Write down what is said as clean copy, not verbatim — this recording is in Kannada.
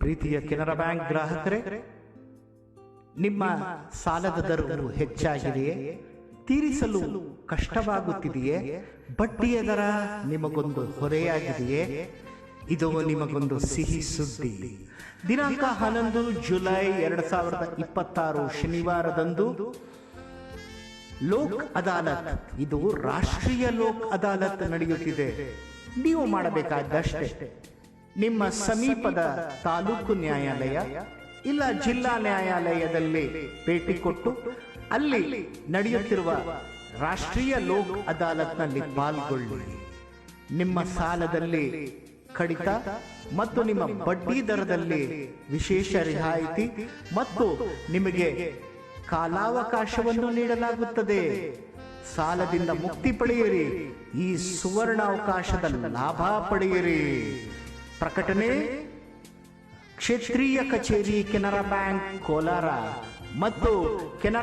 ಪ್ರೀತಿಯ ಕೆನರಾ ಬ್ಯಾಂಕ್ ಗ್ರಾಹಕರೇ, ನಿಮ್ಮ ಸಾಲದ ದರವು ಹೆಚ್ಚಾಗಿದೆಯೇ? ತೀರಿಸಲು ಕಷ್ಟವಾಗುತ್ತಿದೆಯೇ? ಬಡ್ಡಿಯ ದರ ನಿಮಗೊಂದು ಹೊರೆಯಾಗಿದೆಯೇ? ಇದು ನಿಮಗೊಂದು ಸಿಹಿ ಸುದ್ದಿ. ದಿನಾಂಕ 11 ಜುಲೈ 2026 ಶನಿವಾರದಂದು ಲೋಕ್ ಅದಾಲತ್, ಇದು ರಾಷ್ಟ್ರೀಯ ಲೋಕ್ ಅದಾಲತ್ ನಡೆಯುತ್ತಿದೆ. ನೀವು ಮಾಡಬೇಕಾದಷ್ಟೇ, ನಿಮ್ಮ ಸಮೀಪದ ತಾಲೂಕು ನ್ಯಾಯಾಲಯ ಇಲ್ಲ ಜಿಲ್ಲಾ ನ್ಯಾಯಾಲಯದಲ್ಲಿ ಭೇಟಿ ಕೊಟ್ಟು ಅಲ್ಲಿ ನಡೆಯುತ್ತಿರುವ ರಾಷ್ಟ್ರೀಯ ಲೋಕ್ ಅದಾಲತ್ನಲ್ಲಿ ಪಾಲ್ಗೊಳ್ಳಿ. ನಿಮ್ಮ ಸಾಲದಲ್ಲಿ ಕಡಿತ ಮತ್ತು ನಿಮ್ಮ ಬಡ್ಡಿ ದರದಲ್ಲಿ ವಿಶೇಷ ರಿಯಾಯಿತಿ ಮತ್ತು ನಿಮಗೆ ಕಾಲಾವಕಾಶವನ್ನು ನೀಡಲಾಗುತ್ತದೆ. ಸಾಲದಿಂದ ಮುಕ್ತಿ ಪಡೆಯಿರಿ, ಈ ಸುವರ್ಣಾವಕಾಶದ ಲಾಭ ಪಡೆಯಿರಿ. ಪ್ರಕಟಣೆ ಕ್ಷೇತ್ರೀಯ ಕಚೇರಿ ಕೆನರಾ ಬ್ಯಾಂಕ್ ಕೋಲಾರ ಮತ್ತು ಕೆನರಾ